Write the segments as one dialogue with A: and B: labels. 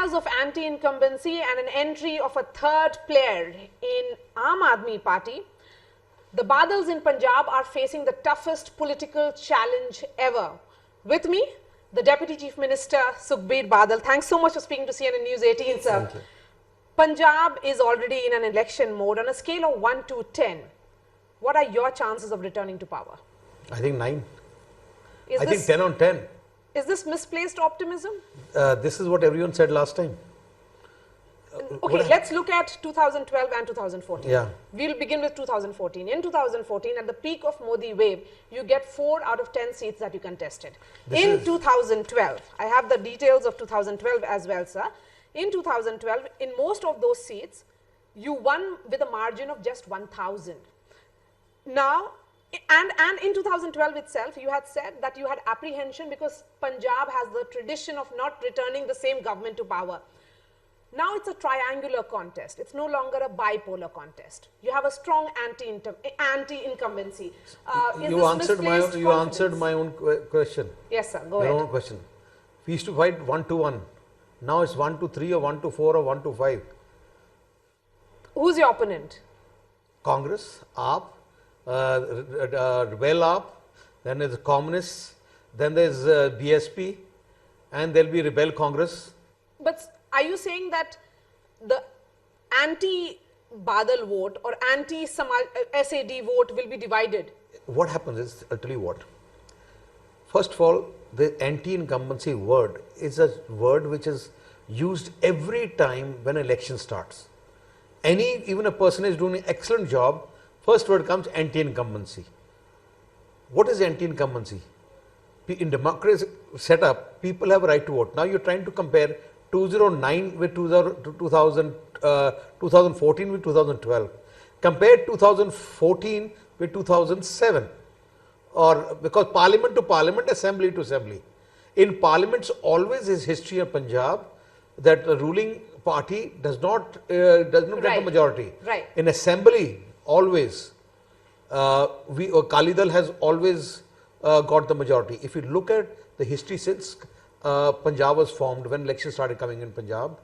A: years of anti-incumbency and an entry of a third player in Aam Aadmi Party, the Badals in Punjab are facing the toughest political challenge ever. With me, the Deputy Chief Minister, Sukhbir Badal. Thanks so much for speaking to CNN News 18, sir.
B: Thank you.
A: Punjab is already in an election mode. On a scale of 1 to 10, what are your chances of returning to power?
B: I think 9.
A: Is
B: I think 10 on 10.
A: Is this misplaced optimism?
B: This is what everyone said last time.
A: Okay, let's look at 2012 and 2014.
B: Yeah.
A: We'll begin with 2014. In 2014, at the peak of Modi wave, you get 4 out of 10 seats that you contested. In 2012, I have the details of 2012 as well, sir. In 2012, in most of those seats, you won with a margin of just 1,000. Now, and in 2012 itself, you had said that you had apprehension because Punjab has the tradition of not returning the same government to power. Now it's a triangular contest. It's no longer a bipolar contest. You have a strong anti-incumbency.
B: You answered my own question.
A: Yes, sir. Go ahead.
B: Your own question. We used to fight 1 to 1. Now it's 1 to 3 or 1 to 4 or 1 to 5.
A: Who's your opponent?
B: Congress, AAP, Rebel AAP, then there's Communists, then there's BSP, and there'll be Rebel Congress.
A: But are you saying that the anti-Badal vote or anti-SAD vote will be divided?
B: What happens is, I'll tell you what. First of all, the anti-incumbency word is a word which is used every time when election starts. Even a person is doing an excellent job, first word comes anti-incumbency. What is anti-incumbency? In democracy setup, people have a right to vote. Now you're trying to compare 2009 with 2014 with 2012. Compare 2014 with 2007. Or because parliament to parliament, assembly to assembly. In parliaments, always is history of Punjab that the ruling party does not get the majority.
A: Right.
B: In assembly, always, Akali Dal has always got the majority. If you look at the history since Punjab was formed, when elections started coming in Punjab,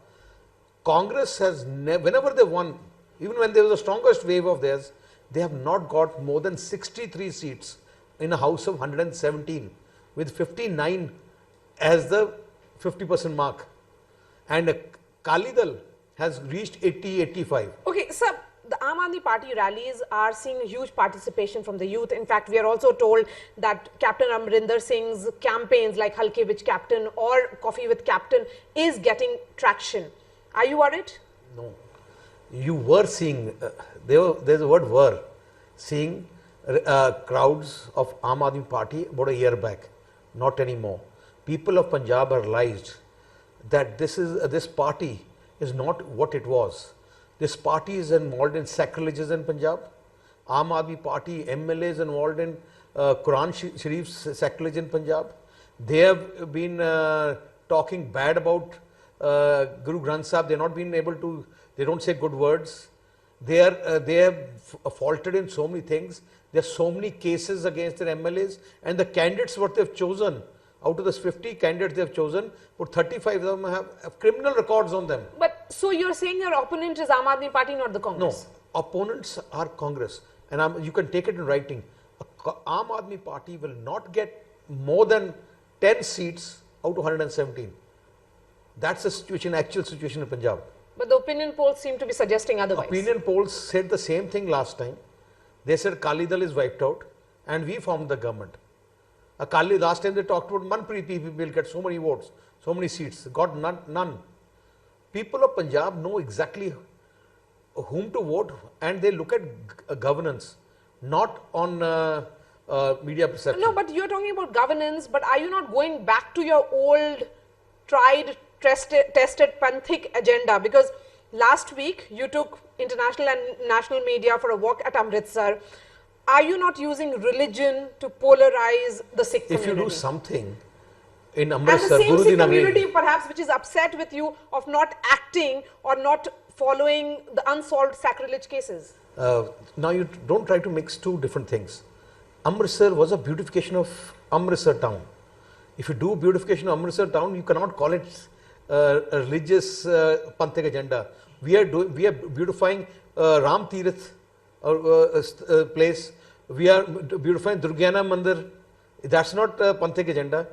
B: Congress has whenever they won, even when there was the strongest wave of theirs, they have not got more than 63 seats in a house of 117, with 59 as the 50% mark. And Akali Dal has reached 80-85.
A: Okay, sir. The Aam Aadmi Party rallies are seeing a huge participation from the youth. In fact, we are also told that Captain Amrinder Singh's campaigns like Halke with Captain or Coffee with Captain is getting traction. Are you worried?
B: No. You were seeing, there's a word were, seeing crowds of Aam Aadmi Party about a year back. Not anymore. People of Punjab have realized that this party is not what it was. This party is involved in sacrileges in Punjab. Aam Aadmi Party MLAs involved in Quran Sharif's sacrilege in Punjab. They have been talking bad about Guru Granth Sahib. They're not been able to. They don't say good words. They have faulted in so many things. There are so many cases against their MLAs, and the candidates what they've chosen. Out of the 50 candidates they have chosen, but 35 of them have criminal records on them.
A: But so you're saying your opponent is Aam Aadmi Party, not the Congress?
B: No, opponents are Congress, and you can take it in writing. Aam Aadmi Party will not get more than 10 seats out of 117. That's the situation, actual situation in Punjab.
A: But the opinion polls seem to be suggesting otherwise.
B: Opinion polls said the same thing last time. They said Akali Dal is wiped out, and we formed the government. Akali, last time they talked about Manpreet people will get so many votes, so many seats, got none. People of Punjab know exactly whom to vote, and they look at governance, not on media perception.
A: No, but you're talking about governance, but are you not going back to your old, tried, tested Panthic agenda? Because last week you took international and national media for a walk at Amritsar. Are you not using religion to polarize the Sikh community?
B: If you do something in Amritsar,
A: and the same Sikh community perhaps which is upset with you of not acting or not following the unsolved sacrilege cases.
B: Now you don't try to mix two different things. Amritsar was a beautification of Amritsar town. If you do beautification of Amritsar town, you cannot call it religious Panthic agenda. We are beautifying Ram Tirath place. We are beautifying Durgyana Mandir. That's not a Panthic agenda.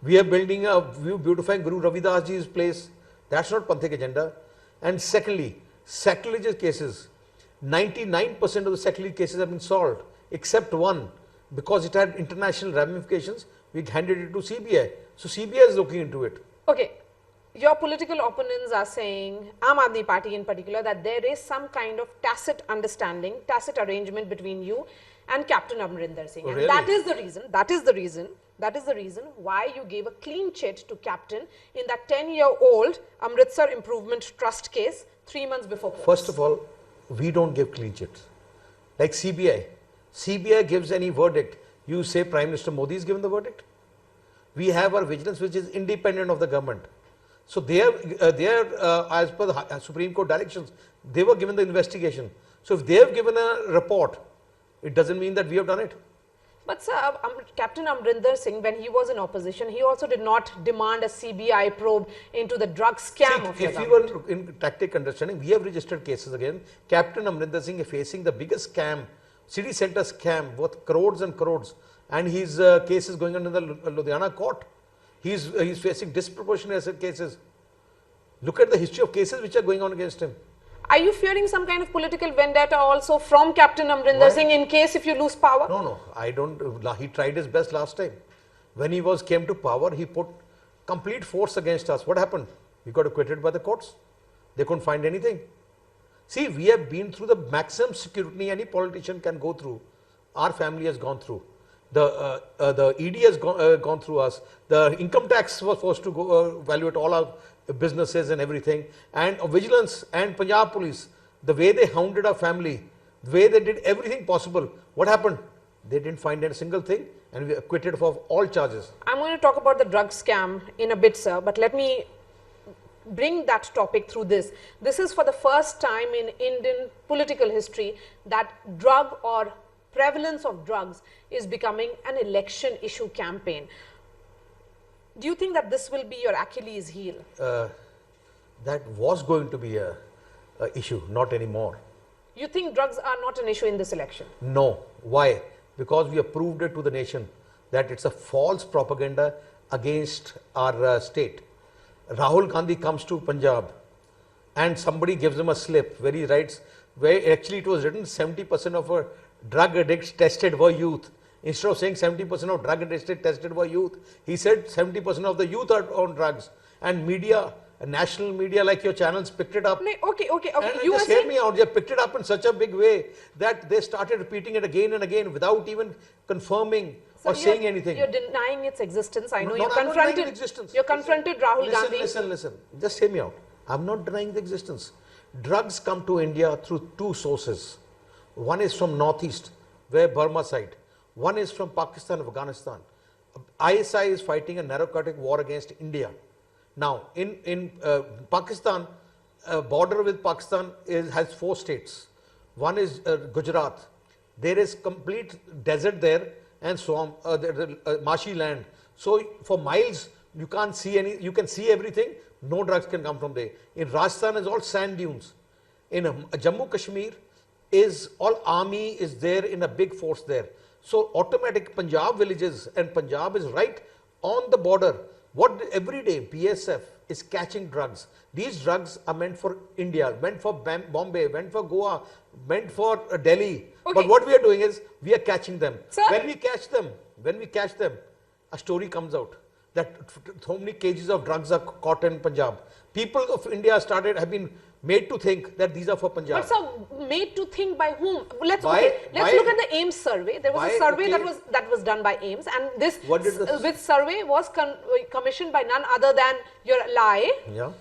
B: We are beautifying Guru Ravidas Ji's place. That's not Panthic agenda. And secondly, sacrilegious cases. 99% of the sacrilegious cases have been solved, except one, because it had international ramifications. We handed it to CBI. So CBI is looking into it.
A: Okay. Your political opponents are saying, Aam Aadmi Party in particular, that there is some kind of tacit understanding, tacit arrangement between you and Captain Amrinder Singh.
B: Oh,
A: and
B: really?
A: that is the reason why you gave a clean chit to Captain in that 10-year-old Amritsar Improvement Trust case 3 months before court.
B: First of all, we don't give clean chits. Like CBI. CBI gives any verdict. You say Prime Minister Modi is given the verdict. We have our vigilance which is independent of the government. So they are as per the Supreme Court directions, they were given the investigation. So if they have given a report, it doesn't mean that we have done it.
A: But sir, Captain Amrinder Singh, when he was in opposition, he also did not demand a CBI probe into the drug scam of your government.
B: If we were in tactic understanding, we have registered cases again. Captain Amrinder Singh is facing the biggest scam, city centre scam, worth crores and crores. And his case is going on in the Ludhiana court. He's facing disproportionate cases. Look at the history of cases which are going on against him.
A: Are you fearing some kind of political vendetta also from Captain Amrinder Singh in case if you lose power?
B: No, I don't. He tried his best last time. When he came to power, he put complete force against us. What happened? He got acquitted by the courts. They couldn't find anything. See, we have been through the maximum security any politician can go through. Our family has gone through. The ED has gone through us. The income tax was forced to evaluate all our businesses and everything. And vigilance and Punjab police, the way they hounded our family, the way they did everything possible. What happened? They didn't find a single thing and we acquitted of all charges.
A: I'm going to talk about the drug scam in a bit, sir, but let me bring that topic through this. This is for the first time in Indian political history that drug or prevalence of drugs is becoming an election issue campaign. Do you think that this will be your Achilles heel?
B: That was going to be a issue, not anymore.
A: You think drugs are not an issue in this election?
B: No. Why? Because we have proved it to the nation that it's a false propaganda against our state. Rahul Gandhi comes to Punjab and somebody gives him a slip where he writes, where actually it was written 70% of our drug addicts tested were youth. Instead of saying 70% of drug addicts tested were youth, he said 70% of the youth are on drugs. And media, national media like your channels picked it up.
A: Okay.
B: And you just hear me out. They picked it up in such a big way that they started repeating it again and again without even confirming or saying anything.
A: You're denying its existence. I know
B: No,
A: you
B: I'm not denying the existence.
A: You confronted Rahul Gandhi.
B: Listen. Just hear me out. I'm not denying the existence. Drugs come to India through two sources. One is from northeast, where Burma side. One is from Pakistan, Afghanistan. ISI is fighting a narcotic war against India. Now, in Pakistan, border with Pakistan has 4 states. One is Gujarat. There is complete desert there and swamp, marshy land. So for miles, you can't see any. You can see everything. No drugs can come from there. In Rajasthan, is all sand dunes. In Jammu Kashmir, is all army is there in a big force there. So automatic Punjab villages, and Punjab is right on the border. What every day BSF is catching drugs. These drugs are meant for India, meant for Bombay, meant for Goa, meant for Delhi.
A: Okay.
B: But what we are doing is we are catching them.
A: Sir?
B: When we catch them, a story comes out that so many kgs of drugs are caught in Punjab. People of India have been made to think that these are for Punjab.
A: But sir, made to think by whom? Let's look at the AIMS survey. There was a survey that was done by AIMS, and this survey was commissioned by none other than your ally.
B: Yeah.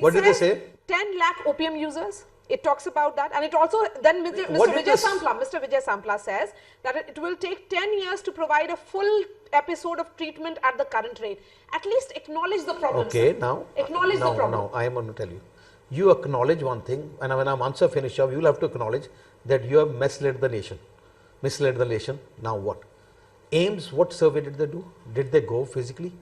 A: What did they say? 10 lakh opium users. It talks about that, and it also then Mr. Vijay Sampla says that it will take 10 years to provide a full episode of treatment at the current rate. At least acknowledge the problem.
B: Okay,
A: sir.
B: now
A: acknowledge the problem.
B: Now I am going to tell you. You acknowledge one thing, and when I'm answer finish off, you will have to acknowledge that you have misled the nation. Now what? AIMS, what survey did they do? Did they go physically?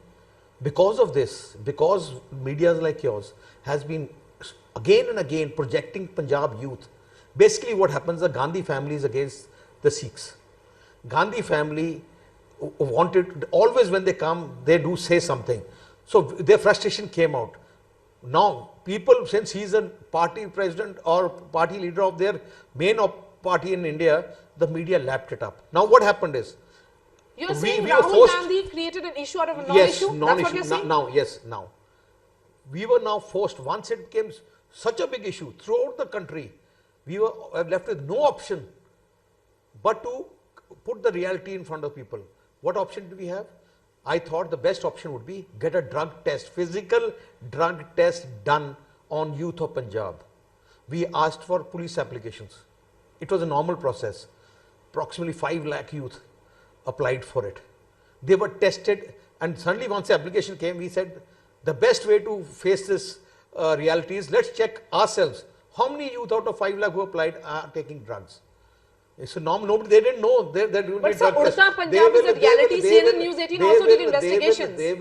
B: Because of this, because media like yours has been again and again projecting Punjab youth. Basically what happens, the Gandhi family is against the Sikhs. Gandhi family wanted, always when they come, they do say something. So their frustration came out. Now people, since he's a party president or party leader of their main party in India, the media lapped it up. Now what happened is,
A: you're saying Rahul Gandhi created an issue out of a non-issue? That's what you're saying?
B: Now. We were now forced, once it became such a big issue throughout the country, we were left with no option but to put the reality in front of people. What option do we have? I thought the best option would be get a drug test, physical drug test done on youth of Punjab. We asked for police applications. It was a normal process. Approximately 5 lakh youth applied for it. They were tested, and suddenly once the application came, we said the best way to face this reality is let's check ourselves. How many youth out of 5 lakh who applied are taking drugs? So nobody, they didn't know.
A: But sir, Urta Punjab is a reality. CNN News 18 also did investigations.
B: They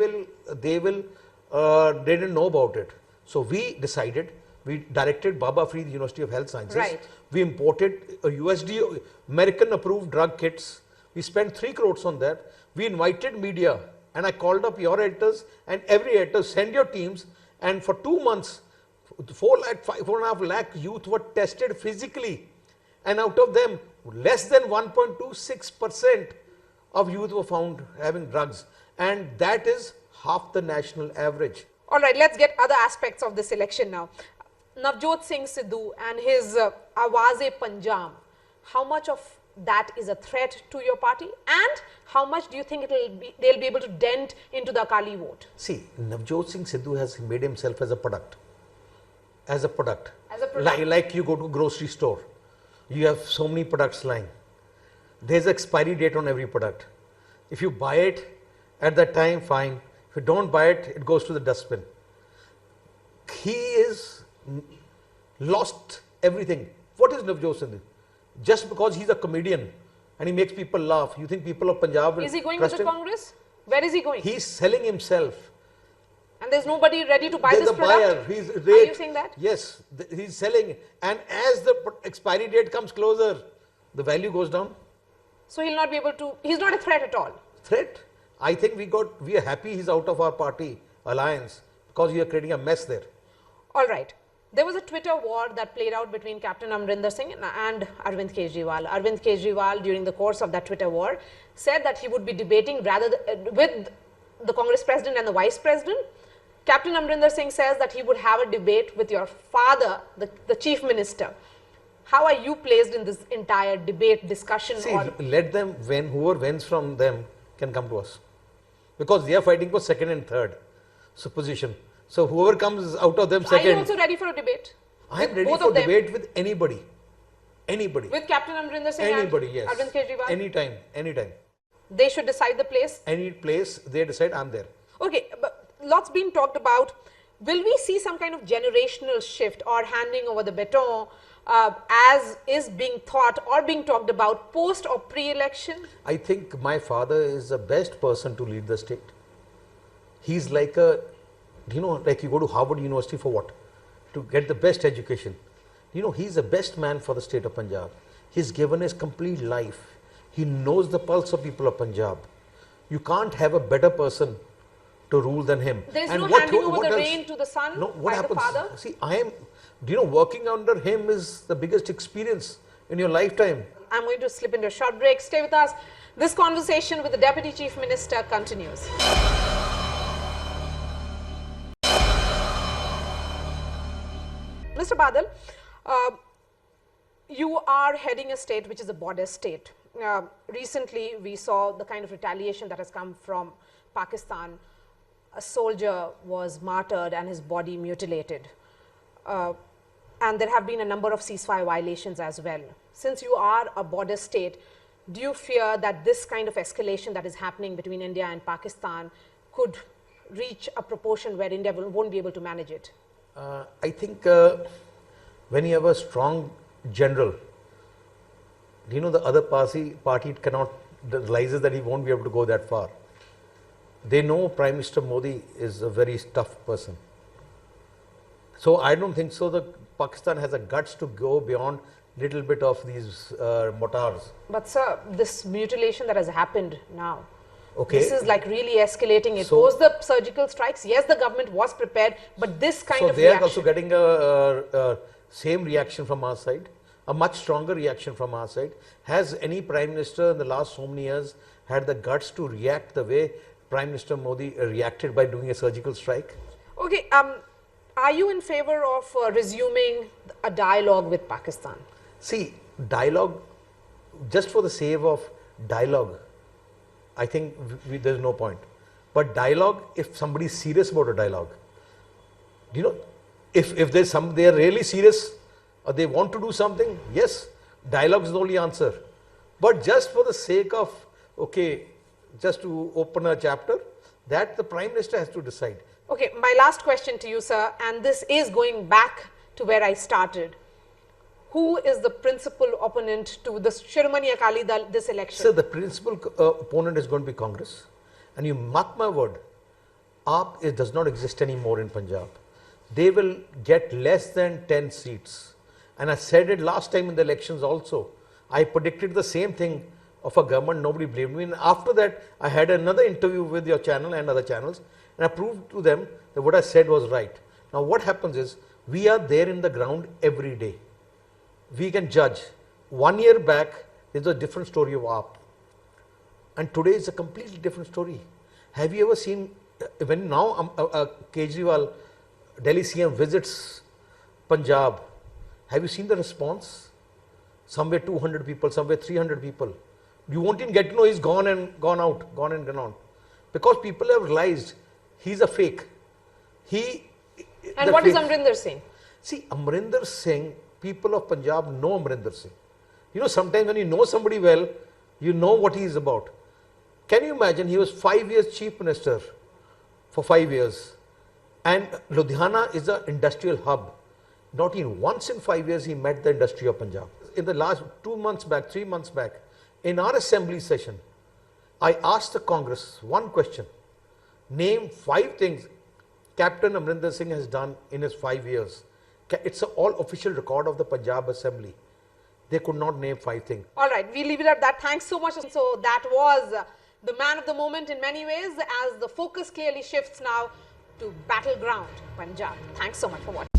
B: didn't know about it. So we decided, we directed Baba Farid University of Health Sciences.
A: Right.
B: We imported a USD, American approved drug kits. We spent 3 crores on that. We invited media, and I called up your editors and every editor, send your teams, and for 2 months, 4.5 lakh youth were tested physically, and out of them, less than 1.26% of youth were found having drugs, and that is half the national average.
A: All right, let's get other aspects of this election now. Navjot Singh Sidhu and his Awaz-e-Punjab, how much of that is a threat to your party, and how much do you think they'll be able to dent into the Akali vote?
B: See, Navjot Singh Sidhu has made himself as a product. As a product. Like you go to a grocery store, you have so many products lying. There's an expiry date on every product. If you buy it at that time, fine. If you don't buy it, it goes to the dustbin. He is lost everything. What is Navjot Singh? Just because he's a comedian and he makes people laugh, you think people of Punjab will
A: Is he going with the Congress? Where is he going?
B: He's selling himself.
A: And there's nobody ready to buy
B: There's
A: this product?
B: Buyer. He's
A: Are you saying that?
B: Yes, he's selling. And as the expiry date comes closer, the value goes down.
A: So he'll not be able to, he's not a threat at all.
B: Threat? I think we are happy he's out of our party alliance because we are creating a mess there.
A: All right. There was a Twitter war that played out between Captain Amrinder Singh and Arvind Kejriwal. Arvind Kejriwal, during the course of that Twitter war, said that he would be debating with the Congress president and the vice president. Captain Amrinder Singh says that he would have a debate with your father, the chief minister. How are you placed in this entire debate discussion?
B: See, let them win. Whoever wins from them can come to us, because they are fighting for second and third position. So whoever comes out of them second.
A: Are you also ready for a debate?
B: I am ready for debate with anybody. Anybody.
A: With Captain Amrinder Singh
B: anybody,
A: and
B: yes.
A: Arvind Kejriwal?
B: Anytime, anytime.
A: They should decide the place?
B: Any place they decide, I'm there.
A: Okay, but lots been talked about. Will we see some kind of generational shift or handing over the baton as is being thought or being talked about post or pre-election?
B: I think my father is the best person to lead the state. He's like a, like you go to Harvard University for what? To get the best education. He's the best man for the state of Punjab. He's given his complete life. He knows the pulse of people of Punjab. You can't have a better person to rule than him.
A: There's no handing over the reign to the son by the father?
B: See, working under him is the biggest experience in your lifetime.
A: I'm going to slip into a short break. Stay with us. This conversation with the Deputy Chief Minister continues. Mr. Badal, you are heading a state which is a border state. Recently, we saw the kind of retaliation that has come from Pakistan. A soldier was martyred and his body mutilated. And there have been a number of ceasefire violations as well. Since you are a border state, do you fear that this kind of escalation that is happening between India and Pakistan could reach a proportion where India won't be able to manage it?
B: I think when you have a strong general, the other party cannot realizes that he won't be able to go that far. They know Prime Minister Modi is a very tough person. So I don't think so that Pakistan has the guts to go beyond little bit of these mortars.
A: But sir, this mutilation that has happened now,
B: Okay.
A: this is like really escalating. It
B: So-
A: was the surgical strikes. Yes, the government was prepared, but this kind
B: So
A: of
B: they are
A: reaction.
B: also getting a same reaction from our side, a much stronger reaction from our side. Has any Prime Minister in the last so many years had the guts to react the way Prime Minister Modi reacted by doing a surgical strike?
A: Okay, are you in favor of resuming a dialogue with Pakistan?
B: See, dialogue, just for the sake of dialogue, I think there's no point. But dialogue, if somebody is serious about a dialogue, you know, if there's some, they are really serious or they want to do something, yes, dialogue is the only answer. But just for the sake of, okay, just to open a chapter, that the Prime Minister has to decide.
A: Okay, my last question to you, sir, and this is going back to where I started. Who is the principal opponent to the Shiromani Akali Dal this election?
B: So the principal opponent is going to be Congress. And you mark my word, AAP does not exist anymore in Punjab. They will get less than 10 seats. And I said it last time in the elections also. I predicted the same thing of a government, nobody blamed me. And after that, I had another interview with your channel and other channels, and I proved to them that what I said was right. Now what happens is, we are there in the ground every day. We can judge. 1 year back, there's a different story of AAP. And today is a completely different story. Have you ever seen, when now Kejriwal, Delhi CM visits Punjab, have you seen the response? Somewhere 200 people, somewhere 300 people. You won't even get to know he's gone and gone out, gone and gone out. Because people have realized he's a fake.
A: And what is Amrinder Singh?
B: See, Amrinder Singh, people of Punjab know Amrinder Singh. You know, sometimes when you know somebody well, you know what he is about. Can you imagine, he was 5 years Chief Minister for 5 years. And Ludhiana is an industrial hub. Not even once in 5 years he met the industry of Punjab. In the last 2 months back, 3 months back, in our assembly session, I asked the Congress one question. Name 5 things Captain Amrinder Singh has done in his 5 years. It's an all official record of the Punjab Assembly. They could not name 5 things.
A: All right, we leave it at that. Thanks so much. So that was the man of the moment in many ways, as the focus clearly shifts now to battleground Punjab. Thanks so much for watching.